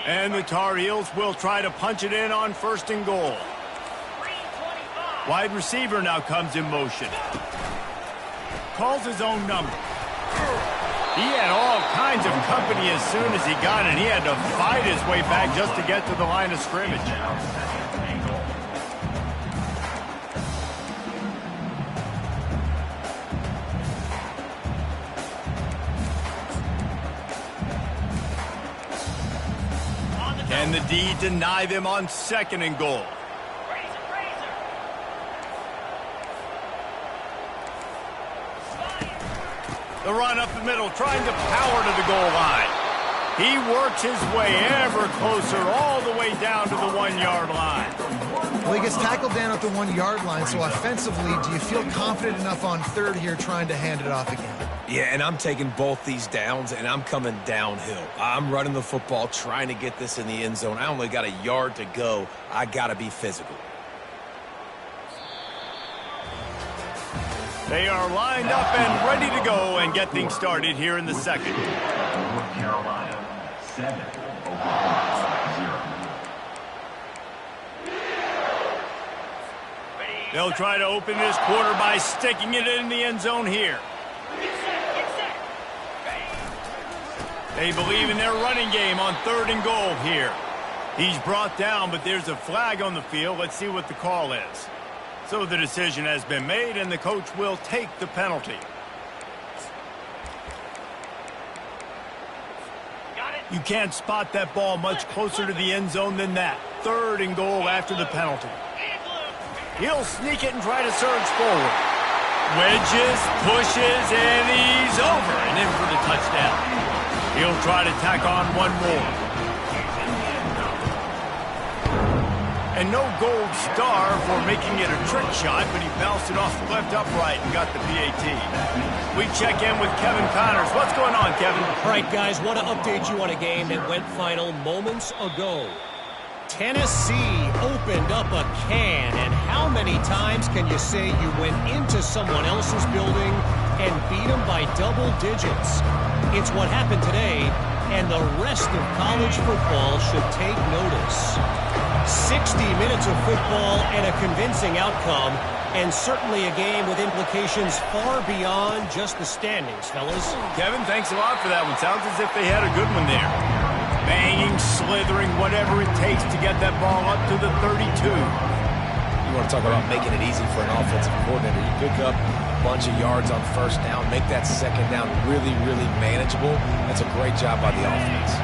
And the Tar Heels will try to punch it in on 1st and goal. Wide receiver now comes in motion. Calls his own number. He had all kinds of company as soon as he got it. He had to fight his way back just to get to the line of scrimmage. Can the D deny them on 2nd and goal? The run up the middle, trying to power to the goal line. He works his way ever closer, all the way down to the 1-yard line. Well, he gets tackled down at the 1-yard line, so offensively, do you feel confident enough on 3rd here trying to hand it off again? Yeah, and I'm taking both these downs, and I'm coming downhill. I'm running the football, trying to get this in the end zone. I only got a yard to go. I got to be physical. They are lined up and ready to go and get things started here in the 2nd. North Carolina, 7, Oklahoma, 0. They'll try to open this quarter by sticking it in the end zone here. They believe in their running game on 3rd and goal here. He's brought down, but there's a flag on the field. Let's see what the call is. So the decision has been made, and the coach will take the penalty. You can't spot that ball much closer to the end zone than that. 3rd and goal after the penalty. He'll sneak it and try to surge forward. Wedges, pushes, and he's over and in for the touchdown. He'll try to tack on one more. And no gold star for making it a trick shot, but he bounced it off the left upright and got the PAT. We check in with Kevin Connors. What's going on, Kevin? All right, guys, want to update you on a game that went final moments ago. Tennessee opened up a can, and how many times can you say you went into someone else's building and beat them by double digits? It's what happened today, and the rest of college football should take notice. 60 minutes of football and a convincing outcome, and certainly a game with implications far beyond just the standings, fellas. Kevin, thanks a lot for that one. Sounds as if they had a good one there. Banging, slithering, whatever it takes to get that ball up to the 32. You want to talk about making it easy for an offensive coordinator. You pick up a bunch of yards on 1st down, make that 2nd down really, really manageable. That's a great job by the offense.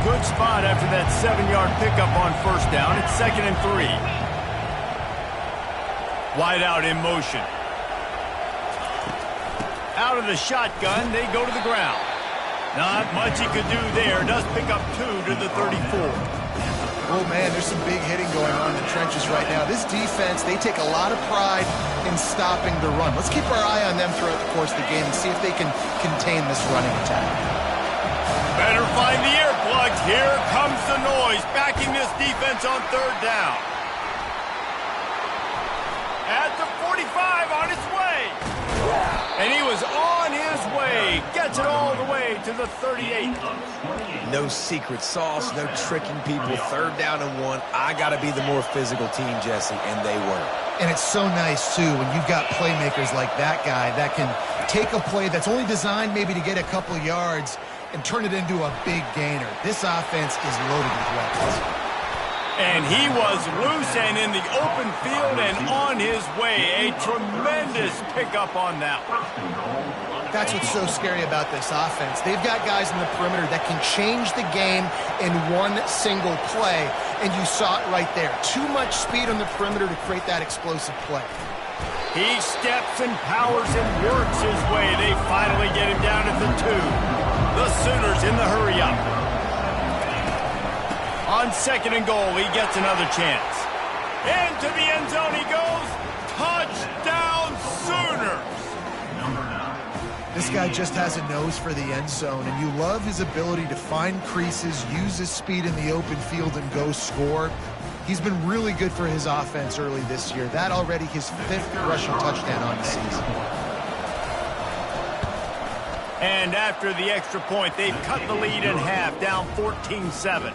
Good spot after that 7-yard pickup on 1st down. It's 2nd and 3. Wide out in motion. Out of the shotgun, they go to the ground. Not much he could do there. Does pick up 2 to the 34. Oh, man, there's some big hitting going on in the trenches right now. This defense, they take a lot of pride in stopping the run. Let's keep our eye on them throughout the course of the game and see if they can contain this running attack. Better find the earplugs. Here comes the noise, backing this defense on 3rd down. At the 45, on his way. And he was on his way. Gets it all the way to the 38. No secret sauce, no tricking people. 3rd down and 1. I got to be the more physical team, Jesse, and they were. And it's so nice, too, when you've got playmakers like that guy that can take a play that's only designed maybe to get a couple of yards and turn it into a big gainer. This offense is loaded with weapons. And he was loose and in the open field and on his way. A tremendous pickup on that one. That's what's so scary about this offense. They've got guys in the perimeter that can change the game in one single play, and you saw it right there. Too much speed on the perimeter to create that explosive play. He steps and powers and works his way. They finally get him down at the 2. The Sooners in the hurry-up. On 2nd and goal, he gets another chance. Into the end zone he goes. Touchdown, Sooners! This guy just has a nose for the end zone, and you love his ability to find creases, use his speed in the open field, and go score. He's been really good for his offense early this year. That already his 5th rushing touchdown on the season. And after the extra point, they've cut the lead in half, down 14-7.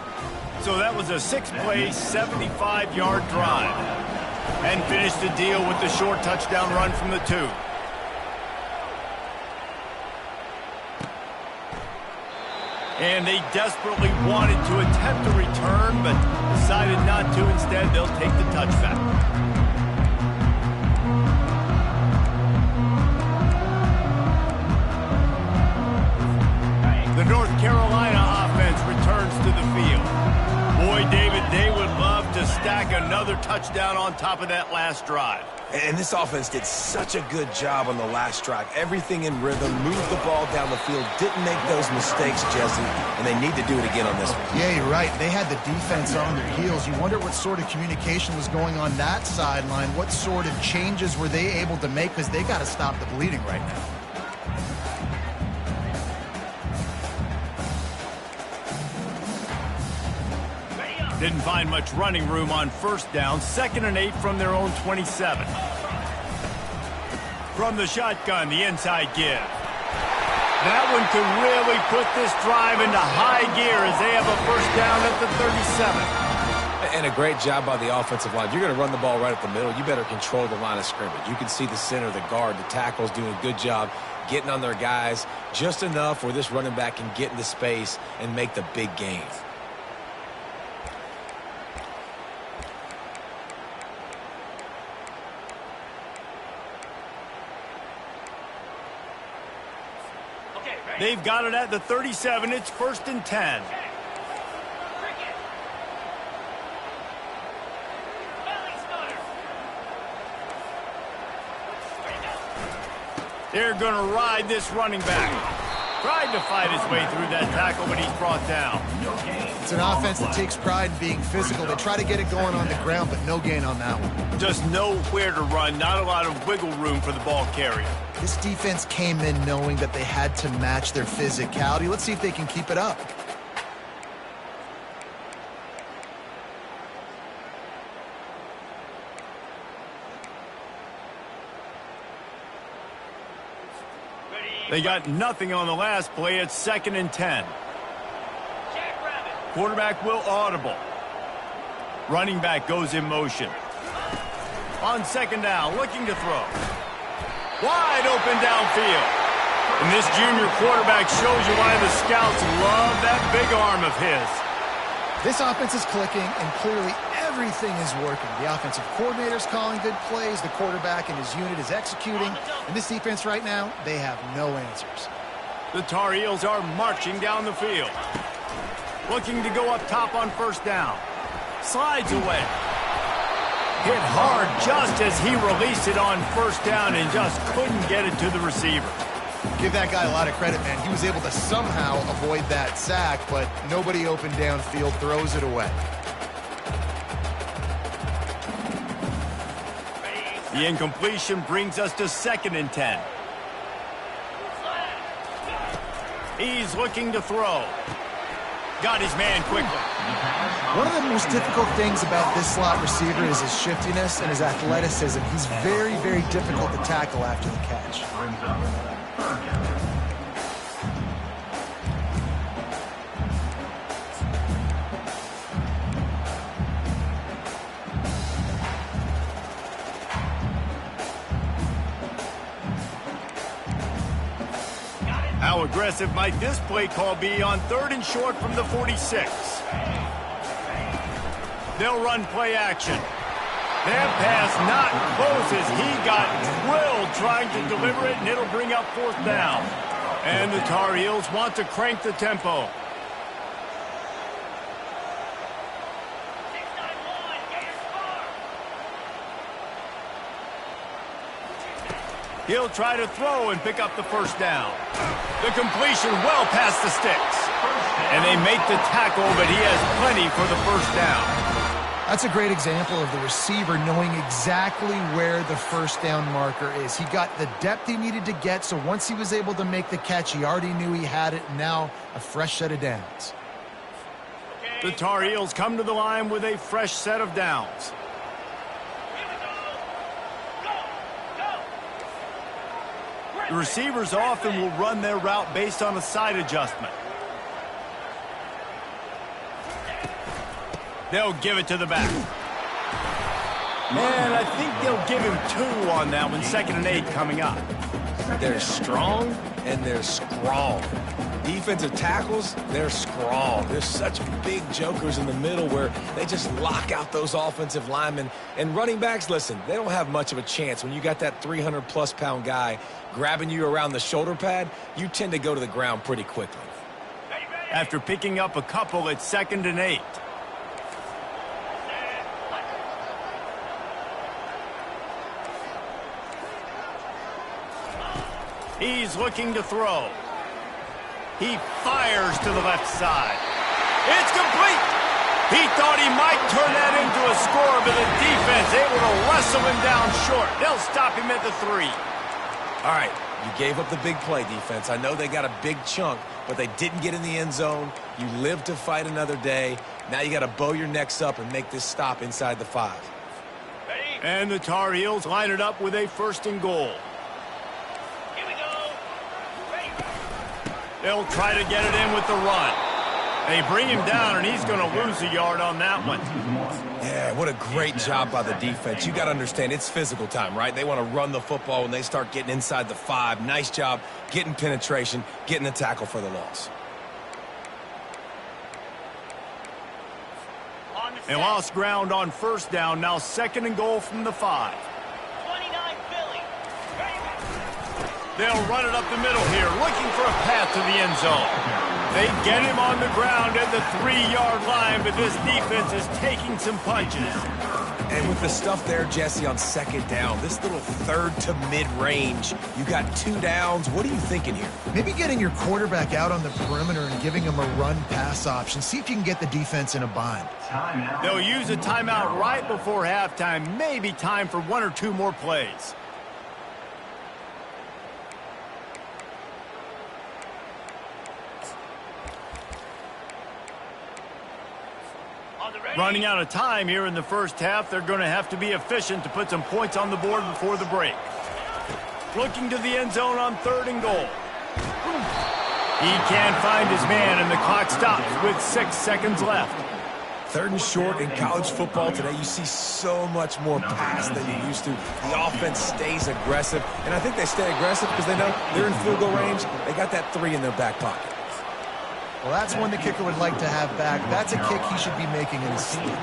So that was a 6-play, 75-yard drive. And finished the deal with the short touchdown run from the 2. And they desperately wanted to attempt a return, but decided not to. Instead, they'll take the touchback. The North Carolina offense returns to the field. Boy, David, they would love to stack another touchdown on top of that last drive. And this offense did such a good job on the last drive. Everything in rhythm, moved the ball down the field, didn't make those mistakes, Jesse, and they need to do it again on this one. Yeah, you're right. They had the defense on their heels. You wonder what sort of communication was going on that sideline. What sort of changes were they able to make? Because they got to stop the bleeding right now. Didn't find much running room on first down. 2nd and 8 from their own 27. From the shotgun, the inside give. That one could really put this drive into high gear as they have a first down at the 37. And a great job by the offensive line. You're going to run the ball right at the middle. You better control the line of scrimmage. You can see the center, the guard, the tackles doing a good job getting on their guys just enough where this running back can get into space and make the big gains. They've got it at the 37. It's 1st and 10. They're going to ride this running back. Tried to fight his way through that tackle, but he's brought down. It's an offense that takes pride in being physical. They try to get it going on the ground, but no gain on that one. Just nowhere to run. Not a lot of wiggle room for the ball carrier. This defense came in knowing that they had to match their physicality. Let's see if they can keep it up. They got nothing on the last play. It's 2nd and 10. Quarterback will audible. Running back goes in motion. On 2nd down, looking to throw. Wide open downfield. And this junior quarterback shows you why the scouts love that big arm of his. This offense is clicking, and clearly everything is working. The offensive coordinator's calling good plays. The quarterback and his unit is executing. And this defense right now, they have no answers. The Tar Heels are marching down the field. Looking to go up top on 1st down. Slides away. Hit hard just as he released it on 1st down and just couldn't get it to the receiver. Give that guy a lot of credit, man. He was able to somehow avoid that sack, but nobody open downfield, throws it away. The incompletion brings us to 2nd and 10. He's looking to throw. Got his man quickly. One of the most difficult things about this slot receiver is his shiftiness and his athleticism. He's very, very difficult to tackle after the catch. How aggressive might this play call be on 3rd and short from the 46? They'll run play action. That pass not close as he got drilled trying to deliver it, and it'll bring up 4th down. And the Tar Heels want to crank the tempo. He'll try to throw and pick up the 1st down. The completion well past the sticks. And they make the tackle, but he has plenty for the 1st down. That's a great example of the receiver knowing exactly where the 1st down marker is. He got the depth he needed to get, so once he was able to make the catch, he already knew he had it. Now a fresh set of downs. The Tar Heels come to the line with a fresh set of downs. The receivers often will run their route based on a side adjustment. They'll give it to the back. And I think they'll give him 2 on that one. 2nd and 8 coming up. They're strong and they're strong. Defensive tackles, they're strong. There's such big jokers in the middle where they just lock out those offensive linemen. And running backs, listen, they don't have much of a chance. When you got that 300-plus pound guy grabbing you around the shoulder pad, you tend to go to the ground pretty quickly. After picking up a couple, it's 2nd and 8. He's looking to throw. He fires to the left side. It's complete. He thought he might turn that into a score, but the defense able to wrestle him down short. They'll stop him at the 3. All right, you gave up the big play, defense. I know they got a big chunk, but they didn't get in the end zone. You live to fight another day. Now you got to bow your necks up and make this stop inside the 5. And the Tar Heels line it up with a 1st and goal. They'll try to get it in with the run. They bring him down, and he's going to lose a yard on that one. Yeah, what a great job by the defense. You got to understand, it's physical time, right? They want to run the football when they start getting inside the 5. Nice job getting penetration, getting the tackle for the loss. They lost ground on 1st down. Now 2nd and goal from the 5. They'll run it up the middle here, looking for a path to the end zone. They get him on the ground at the 3-yard line, but this defense is taking some punches. And with the stuff there, Jesse, on 2nd down, this little 3rd to mid-range, you got 2 downs. What are you thinking here? Maybe getting your quarterback out on the perimeter and giving him a run-pass option. See if you can get the defense in a bind. They'll use a timeout right before halftime. Maybe time for 1 or 2 more plays. Running out of time here in the 1st half. They're going to have to be efficient to put some points on the board before the break. Looking to the end zone on 3rd and goal. He can't find his man, and the clock stops with 6 seconds left. 3rd and short in college football today, you see so much more pass than you used to. The offense stays aggressive, and I think they stay aggressive because they know they're in field goal range. They got that 3 in their back pocket. Well, that's one the kicker would like to have back. That's a kick he should be making in his sleep.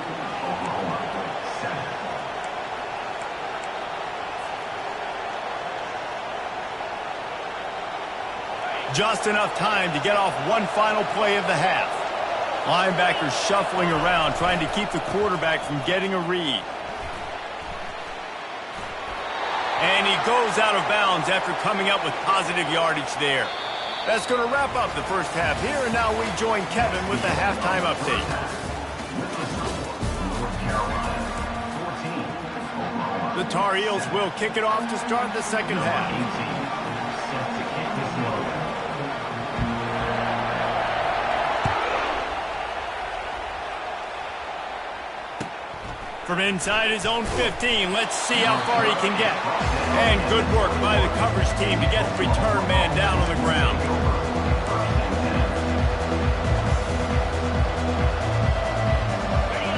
Just enough time to get off one final play of the half. Linebackers shuffling around, trying to keep the quarterback from getting a read. And he goes out of bounds after coming up with positive yardage there. That's going to wrap up the 1st half here, and now we join Kevin with the halftime update. The Tar Heels will kick it off to start the 2nd half. From inside his own 15, let's see how far he can get. And good work by the coverage team to get the return man down on the ground.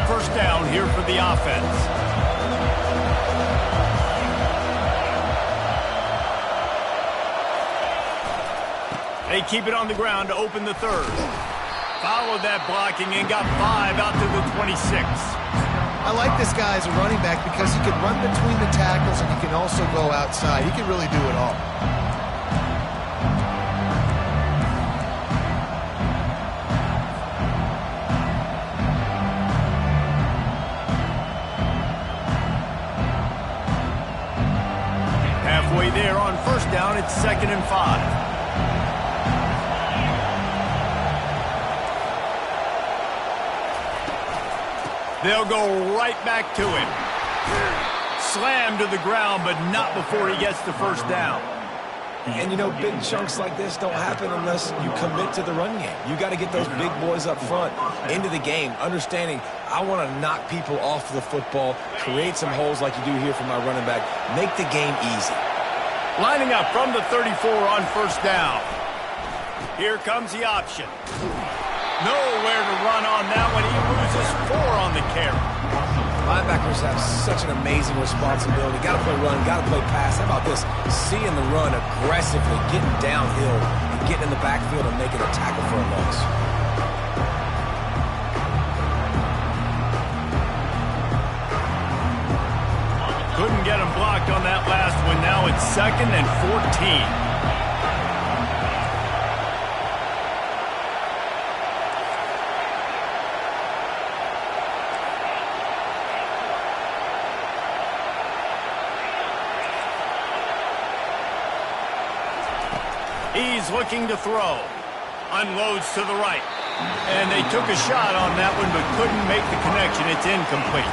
First down here for the offense. They keep it on the ground to open the 3rd. Followed that blocking and got 5 out to the 26. I like this guy as a running back because he can run between the tackles and he can also go outside. He can really do it all. Halfway there on 1st down, it's 2nd and 5. They'll go right back to him. Slammed to the ground, but not before he gets the 1st down. And, you know, big chunks like this don't happen unless you commit to the run game. You got to get those big boys up front into the game, understanding I want to knock people off the football, create some holes like you do here for my running back, make the game easy. Lining up from the 34 on first down. Here comes the option. Nowhere to run on that one. He loses 4 on the carry. Linebackers have such an amazing responsibility. Got to play run, got to play pass. How about this? Seeing the run aggressively, getting downhill, and getting in the backfield and making a tackle for a loss. Couldn't get him blocked on that last one. Now it's 2nd and 14. He's looking to throw. Unloads to the right. And they took a shot on that one, but couldn't make the connection. It's incomplete.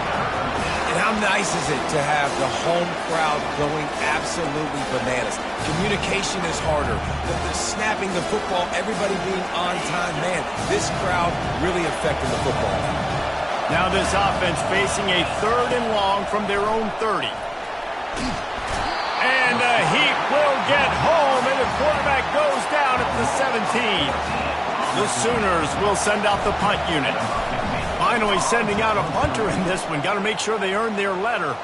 And how nice is it to have the home crowd going absolutely bananas? Communication is harder. The snapping the football, everybody being on time. Man, this crowd really affecting the football. Now this offense facing a 3rd and long from their own 30. And the Heat will get home, and the quarterback goes down at the 17. The Sooners will send out the punt unit. Finally sending out a punter in this one. Got to make sure they earn their letter.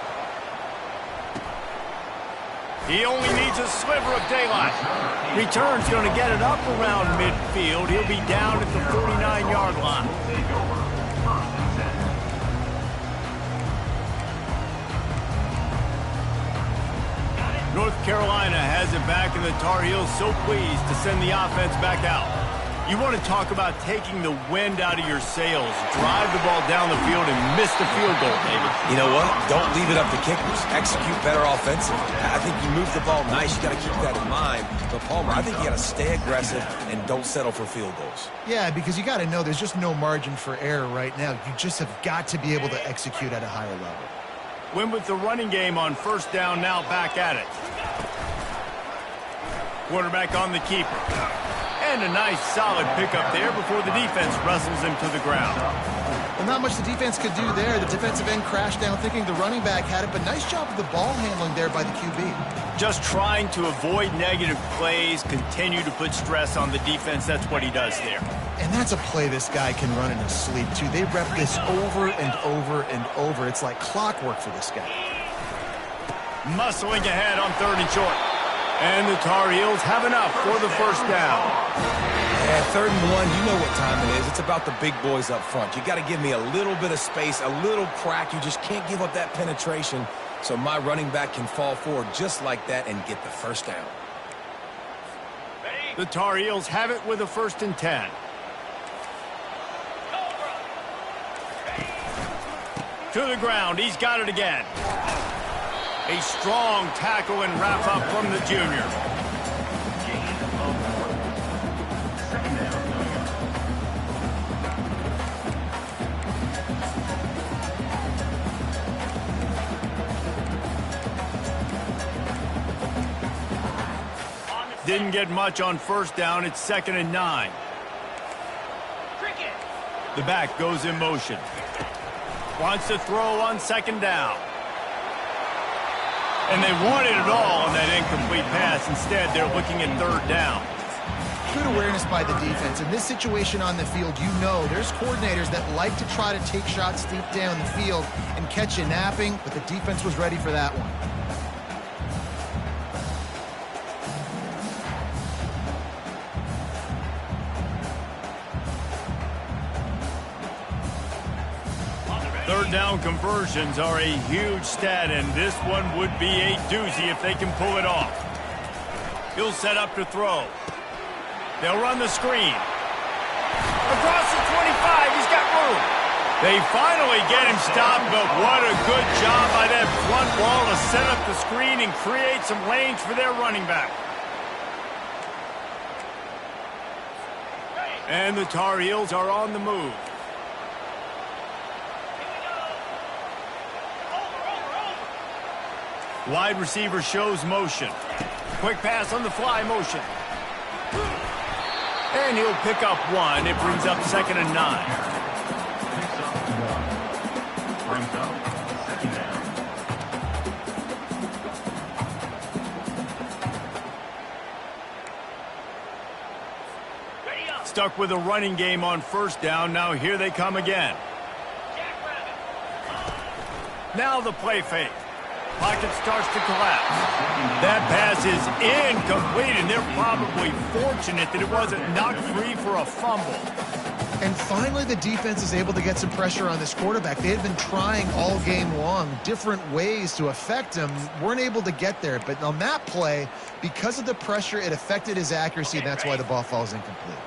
He only needs a sliver of daylight. Return's going to get it up around midfield. He'll be down at the 49-yard line. North Carolina has it back, and the Tar Heels so pleased to send the offense back out. You want to talk about taking the wind out of your sails. Drive the ball down the field and miss the field goal, David. You know what? Don't leave it up to kickers. Execute better offensively. I think you move the ball nice. You got to keep that in mind. But, Palmer, I think you got to stay aggressive and don't settle for field goals. Yeah, because you got to know there's just no margin for error right now. You just have got to be able to execute at a higher level. Win with the running game on first down, now back at it. Quarterback on the keeper. And a nice solid pickup there before the defense wrestles him to the ground. Well, not much the defense could do there. The defensive end crashed down thinking the running back had it, but nice job of the ball handling there by the QB. Just trying to avoid negative plays, continue to put stress on the defense. That's what he does there. And that's a play this guy can run in his sleep, too. They rep this over and over and over. It's like clockwork for this guy. Muscling ahead on 3rd and short. And the Tar Heels have enough for the first down. Yeah, 3rd and 1, you know what time it is. It's about the big boys up front. You got to give me a little bit of space, a little crack. You just can't give up that penetration so my running back can fall forward just like that and get the first down. The Tar Heels have it with a 1st and 10. To the ground. He's got it again. A strong tackle and wrap up from the junior. Didn't get much on first down. It's 2nd and 9. The back goes in motion. Wants to throw on 2nd down. And they wanted it all on that incomplete pass. Instead, they're looking at 3rd down. Good awareness by the defense. In this situation on the field, you know there's coordinators that like to try to take shots deep down the field and catch you napping, but the defense was ready for that one. Third down conversions are a huge stat, and this one would be a doozy if they can pull it off. He'll set up to throw. They'll run the screen. Across the 25, he's got room. They finally get him stopped, but what a good job by that front wall to set up the screen and create some lanes for their running back. And the Tar Heels are on the move. Wide receiver shows motion. Quick pass on the fly motion. And he'll pick up 1. It brings up 2nd and 9. Brings up 2nd down. Stuck with a running game on first down. Now here they come again. Now the play fake. Pocket starts to collapse. That pass is incomplete, and they're probably fortunate that it wasn't knocked free for a fumble. And finally, the defense is able to get some pressure on this quarterback. They had been trying all game long different ways to affect him, weren't able to get there. But on that play, because of the pressure, it affected his accuracy, and that's why the ball falls incomplete.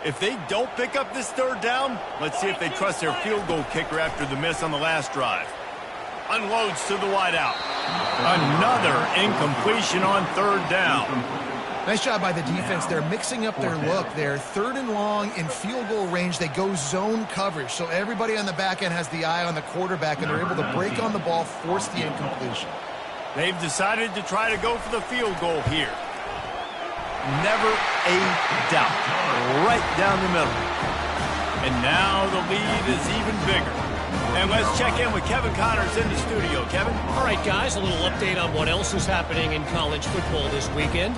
If they don't pick up this third down, let's see if they trust their field goal kicker after the miss on the last drive. Unloads to the wideout. Another incompletion on third down. Nice job by the defense. They're mixing up their look. They're third and long in field goal range. They go zone coverage. So everybody on the back end has the eye on the quarterback, and they're able to break on the ball, force the incompletion. They've decided to try to go for the field goal here. Never a doubt. Right down the middle. And now the lead is even bigger. And let's check in with Kevin Connors in the studio. Kevin? All right, guys, a little update on what else is happening in college football this weekend.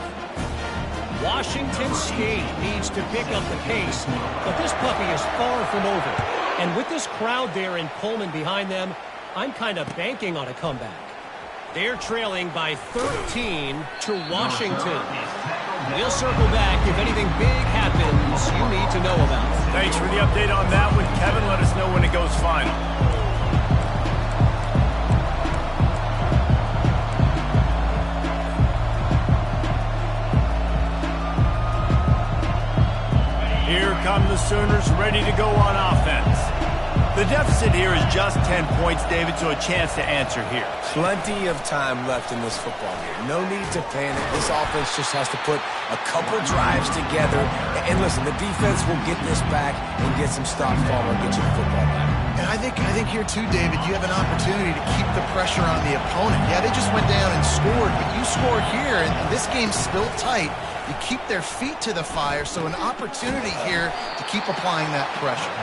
Washington State needs to pick up the pace, but this puppy is far from over. And with this crowd there in Pullman behind them, I'm kind of banking on a comeback. They're trailing by 13 to Washington. We'll circle back if anything big happens you need to know about. Thanks for the update on that one, Kevin. Let us know when it goes final. Here come the Sooners ready to go on offense. The deficit here is just 10 points, David, so a chance to answer here. Plenty of time left in this football game. No need to panic. This offense just has to put a couple drives together. And listen, the defense will get this back and get some stops following and get you the football back. And I think here too, David, you have an opportunity to keep the pressure on the opponent. Yeah, they just went down and scored, but you score here, and this game's still tight. You keep their feet to the fire, so an opportunity here to keep applying that pressure.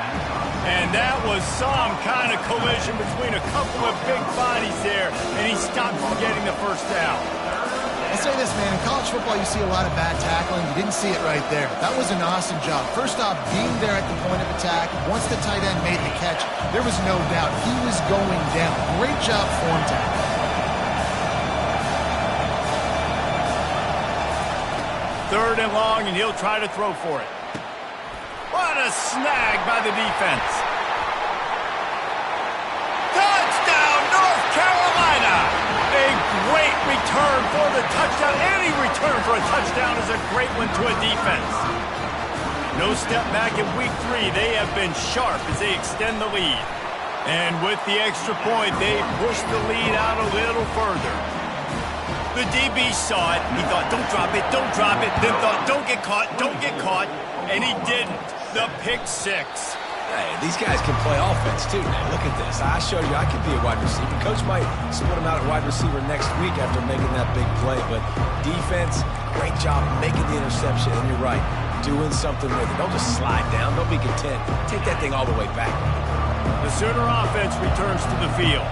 And that was some kind of collision between a couple of big bodies there, and he stopped from getting the first down. I'll say this, man, in college football you see a lot of bad tackling. You didn't see it right there. That was an awesome job. First off, being there at the point of attack. Once the tight end made the catch, there was no doubt he was going down. Great job form tackling. Third and long, and he'll try to throw for it. What a snag by the defense. Touchdown, North Carolina! A great return for the touchdown. Any return for a touchdown is a great one to a defense. No step back in week 3. They have been sharp as they extend the lead. And with the extra point, they push the lead out a little further. The DB saw it. He thought, don't drop it, don't drop it. Then thought, don't get caught, don't get caught. And he didn't. The pick 6. Hey, these guys can play offense too, man. Look at this. I showed you I could be a wide receiver. Coach might split him out at wide receiver next week after making that big play. But defense, great job making the interception. And you're right, doing something with it. Don't just slide down. Don't be content. Take that thing all the way back. The Sooner offense returns to the field.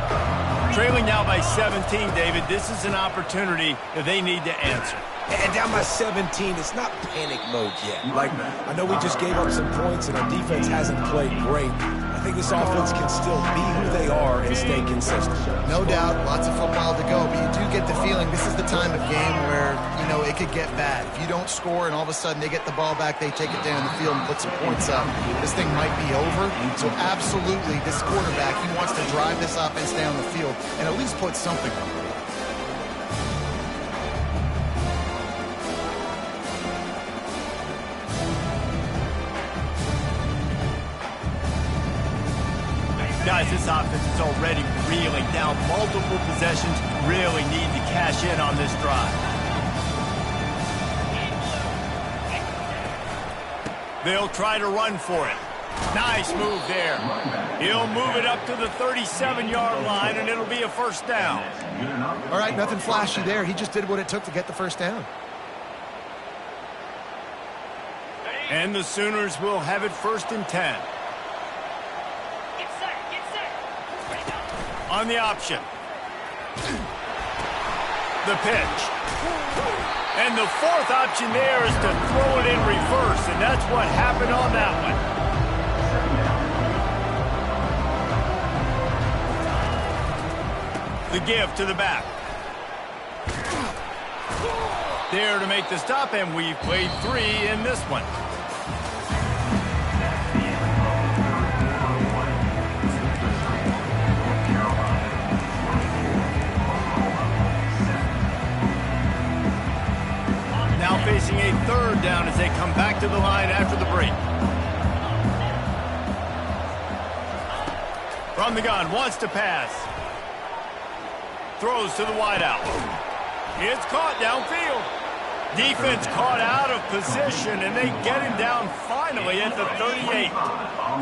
Trailing now by 17, David. This is an opportunity that they need to answer. And down by 17, it's not panic mode yet. Like, I know we just gave up some points and our defense hasn't played great. I think this offense can still be who they are and stay consistent. No doubt, lots of football to go, but you do get the feeling this is the time of game where, you know, it could get bad. If you don't score and all of a sudden they get the ball back, they take it down the field and put some points up, this thing might be over. So absolutely, this quarterback, he wants to drive this offense down the field and at least put something on it. Guys, this offense is already reeling down multiple possessions. Really need to cash in on this drive. They'll try to run for it. Nice move there. He'll move it up to the 37-yard line, and it'll be a first down. All right, nothing flashy there. He just did what it took to get the first down. And the Sooners will have it 1st and 10. On the option. The pitch. And the fourth option there is to throw it in reverse, and that's what happened on that one. The give to the back. There to make the stop, and we've played 3 in this one. Now facing a 3rd down as they come back to the line after the break. From the gun, wants to pass. Throws to the wideout. It's caught downfield. Defense caught out of position, and they get him down finally at the 38.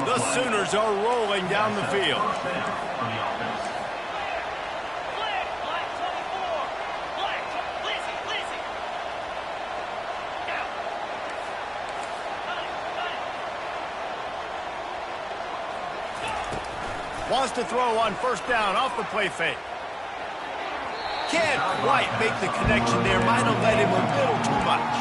The Sooners are rolling down the field. Wants to throw on 1st down off the play fake. Can't quite make the connection there. Might have led him a little too much.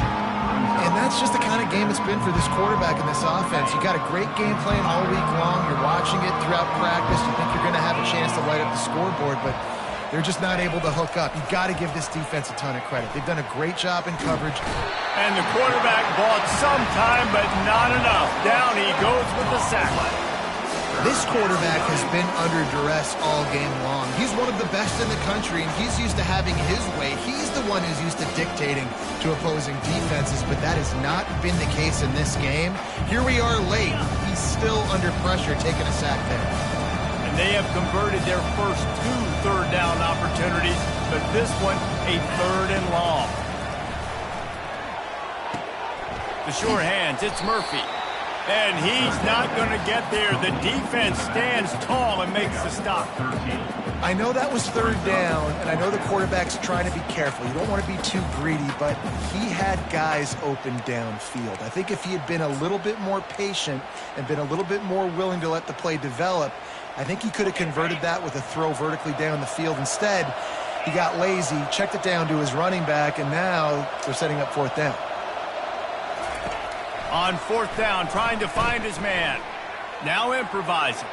And that's just the kind of game it's been for this quarterback in this offense. You got a great game plan all week long. You're watching it throughout practice. You think you're going to have a chance to light up the scoreboard, but they're just not able to hook up. You've got to give this defense a ton of credit. They've done a great job in coverage. And the quarterback bought some time, but not enough. Down he goes with the sack. This quarterback has been under duress all game long. He's one of the best in the country, and he's used to having his way. He's the one who's used to dictating to opposing defenses, but that has not been the case in this game. Here we are late. He's still under pressure, taking a sack there. And they have converted their first 2 3rd down opportunities, but this one a 3rd and long. The short hands, it's Murphy. And he's not going to get there. The defense stands tall and makes the stop. I know that was 3rd down, and I know the quarterback's trying to be careful. You don't want to be too greedy, but he had guys open downfield. I think if he had been a little bit more patient and been a little bit more willing to let the play develop, I think he could have converted that with a throw vertically down the field. Instead, he got lazy, checked it down to his running back, and now they're setting up 4th down. On 4th down, trying to find his man. Now improvising.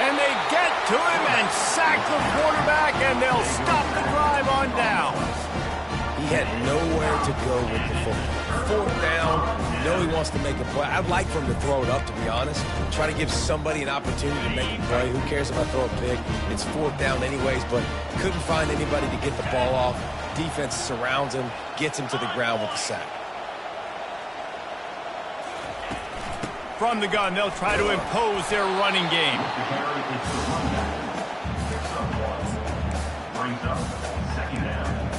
And they get to him and sack the quarterback, and they'll stop the drive on down. He had nowhere to go with the football. 4th down, you know he wants to make a play. I'd like for him to throw it up, to be honest. Try to give somebody an opportunity to make a play. Who cares if I throw a pick? It's 4th down anyways, but couldn't find anybody to get the ball off. Defense surrounds him, gets him to the ground with the sack. From the gun, they'll try to impose their running game. Brings up 2nd down.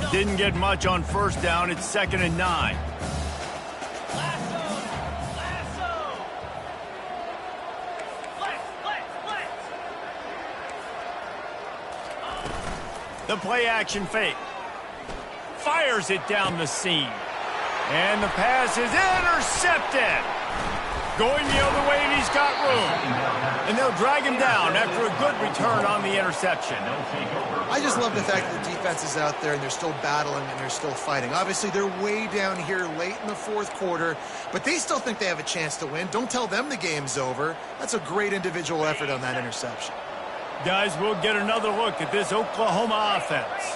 Didn't get much on 1st down. It's 2nd and 9. The play action fake. Fires it down the seam. And the pass is intercepted. Going the other way, and he's got room. And they'll drag him down after a good return on the interception. I just love the fact that the defense is out there and they're still battling and they're still fighting. Obviously, they're way down here late in the 4th quarter, but they still think they have a chance to win. Don't tell them the game's over. That's a great individual effort on that interception. Guys, we'll get another look at this Oklahoma offense.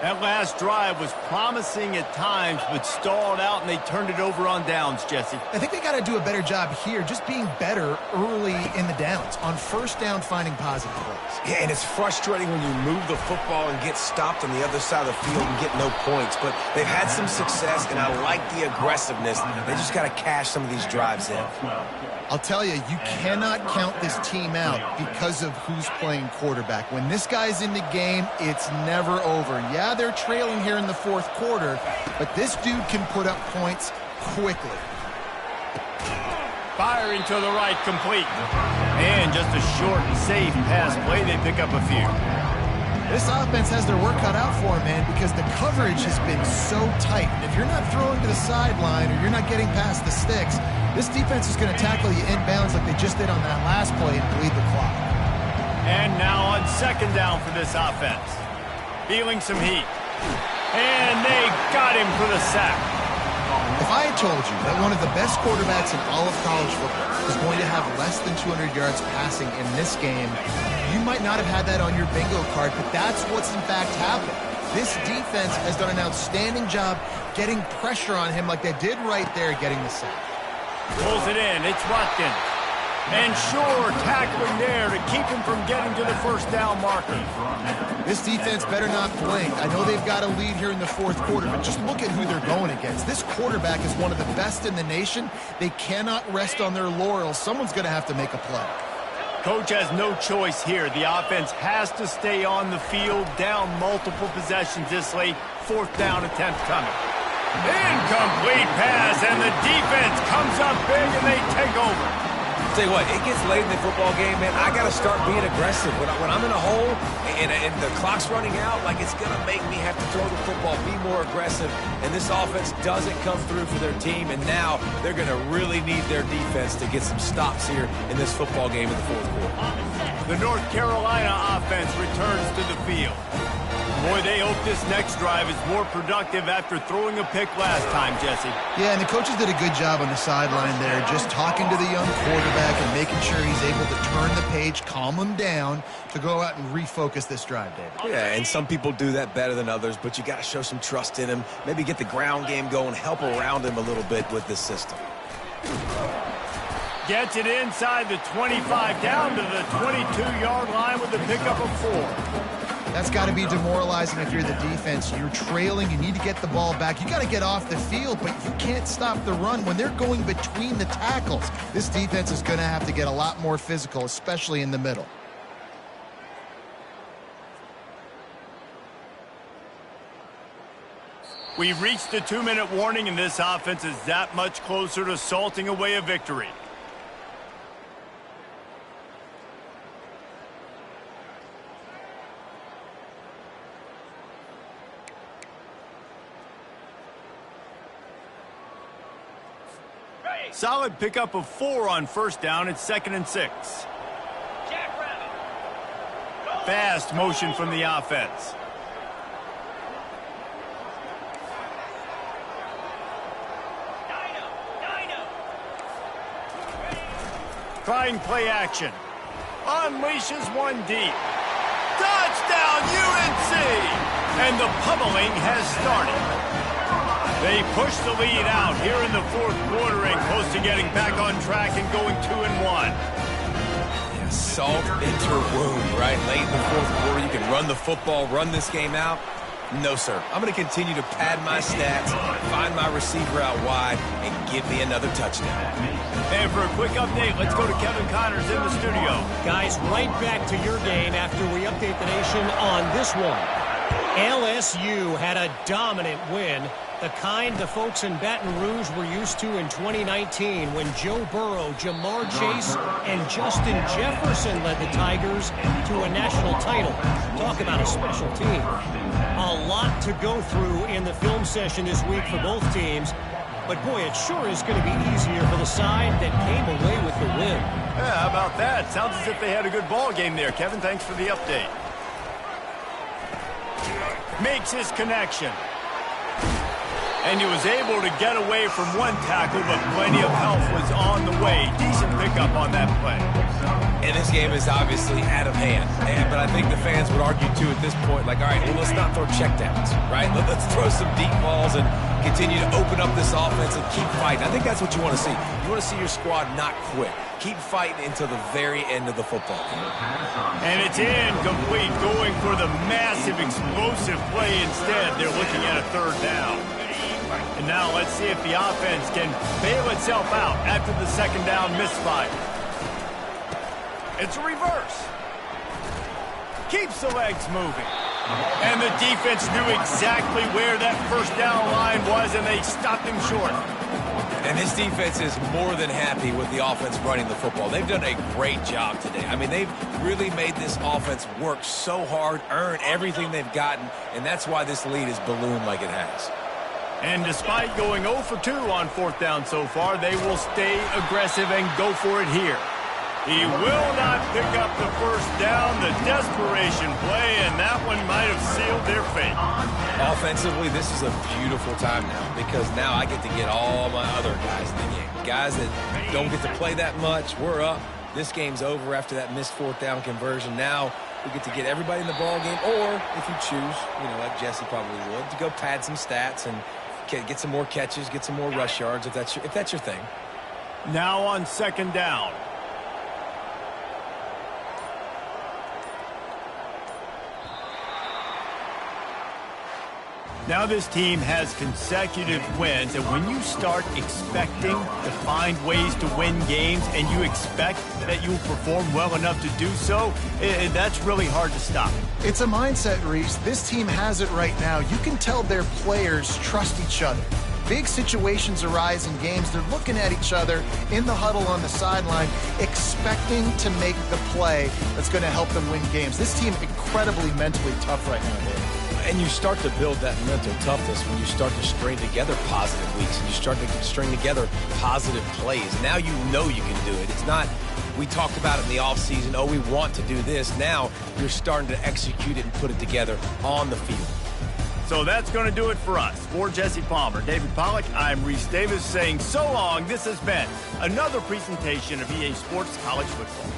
That last drive was promising at times, but stalled out, and they turned it over on downs, Jesse. I think they got to do a better job here, just being better early in the downs. On 1st down, finding positive plays. Yeah, and it's frustrating when you move the football and get stopped on the other side of the field and get no points. But they've had some success, and I like the aggressiveness. They just got to cash some of these drives in. I'll tell you, you cannot count this team out because of who's playing quarterback. When this guy's in the game, it's never over. Yeah, they're trailing here in the 4th quarter, but this dude can put up points quickly. Firing to the right, complete. And just a short and safe pass play, they pick up a few. This offense has their work cut out for them, man, because the coverage has been so tight. And if you're not throwing to the sideline or you're not getting past the sticks, this defense is going to tackle you inbounds like they just did on that last play and bleed the clock. And now on second down for this offense. Feeling some heat. And they got him for the sack. If I had told you that one of the best quarterbacks in all of college football is going to have less than 200 yards passing in this game, you might not have had that on your bingo card, but that's what's in fact happened. This defense has done an outstanding job getting pressure on him like they did right there, getting the sack. Pulls it in. It's Watkins. And sure, tackling there to keep him from getting to the first down marker. This defense better not blink. I know they've got a lead here in the fourth quarter, but just look at who they're going against. This quarterback is one of the best in the nation. They cannot rest on their laurels. Someone's going to have to make a play. Coach has no choice here. The offense has to stay on the field, down multiple possessions this late. Fourth down attempt coming. Incomplete pass, and the defense comes up big, and they take over. Tell you what, it gets late in the football game, man. I got to start being aggressive. When I'm in a hole and the clock's running out, like, it's going to make me have to throw the football, be more aggressive. And this offense doesn't come through for their team, and now they're going to really need their defense to get some stops here in this football game in the fourth quarter. The North Carolina offense returns to the field. Boy, they hope this next drive is more productive after throwing a pick last time, Jesse. Yeah, and the coaches did a good job on the sideline there, just talking to the young quarterback and making sure he's able to turn the page, calm him down to go out and refocus this drive, David. Yeah, and some people do that better than others, but you got to show some trust in him, maybe get the ground game going, help around him a little bit with this system. Gets it inside the 25, down to the 22-yard line with the pickup of 4. That's got to be demoralizing if you're the defense. You're trailing. You need to get the ball back. You got to get off the field, but you can't stop the run when they're going between the tackles. This defense is going to have to get a lot more physical, especially in the middle. We've reached the 2-minute warning, and this offense is that much closer to salting away a victory. Solid pickup of 4 on first down. It's 2nd and 6. Fast motion from the offense. Trying play action. Unleashes one deep. Touchdown, UNC! And the pummeling has started. They push the lead out here in the fourth quarter and close to getting back on track and going 2-1. Yeah, salt into wound, right? Late in the fourth quarter, you can run the football, run this game out. No, sir. I'm going to continue to pad my stats, find my receiver out wide, and give me another touchdown. And for a quick update, let's go to Kevin Connors in the studio. Guys, right back to your game after we update the nation on this one. LSU had a dominant win, the kind the folks in Baton Rouge were used to in 2019 when Joe Burrow, Jamar Chase, and Justin Jefferson led the Tigers to a national title. Talk about a special team. A lot to go through in the film session this week for both teams, but boy, it sure is going to be easier for the side that came away with the win. Yeah, how about that? Sounds as if they had a good ball game there. Kevin, thanks for the update. Makes his connection. And he was able to get away from one tackle, but plenty of help was on the way. Decent pickup on that play. And this game is obviously out of hand. But I think the fans would argue, too, at this point, like, all right, well, let's not throw checkdowns, right? Let's throw some deep balls and continue to open up this offense and keep fighting. I think that's what you want to see. You want to see your squad not quit. Keep fighting until the very end of the football game. And it's incomplete, going for the massive, explosive play instead. They're looking at a third down. And now let's see if the offense can bail itself out after the second down misfire. It's a reverse. Keeps the legs moving. And the defense knew exactly where that first down line was, and they stopped him short. And this defense is more than happy with the offense running the football. They've done a great job today. I mean, they've really made this offense work so hard, earn everything they've gotten, and that's why this lead is ballooned like it has. And despite going 0 for 2 on 4th down so far, they will stay aggressive and go for it here. He will not pick up the first down, the desperation play, and that one might have sealed their fate. Offensively, this is a beautiful time now because now I get to get all my other guys in the game. Guys that don't get to play that much, we're up. This game's over after that missed 4th down conversion. Now we get to get everybody in the ball game, or if you choose, like Jesse probably would, to go pad some stats and get some more catches, get some more rush yards if that's your thing. Now on 2nd down. Now this team has consecutive wins, and when you start expecting to find ways to win games and you expect that you will perform well enough to do so, that's really hard to stop. It's a mindset, Reese. This team has it right now. You can tell their players trust each other. Big situations arise in games. They're looking at each other in the huddle on the sideline, expecting to make the play that's going to help them win games. This team incredibly mentally tough right now, Dave. And you start to build that mental toughness when you start to string together positive weeks and you start to string together positive plays. Now you know you can do it. It's not, we talked about it in the offseason, oh, we want to do this. Now you're starting to execute it and put it together on the field. So that's going to do it for us. For Jesse Palmer, David Pollack, I'm Reese Davis saying so long. This has been another presentation of EA Sports College Football.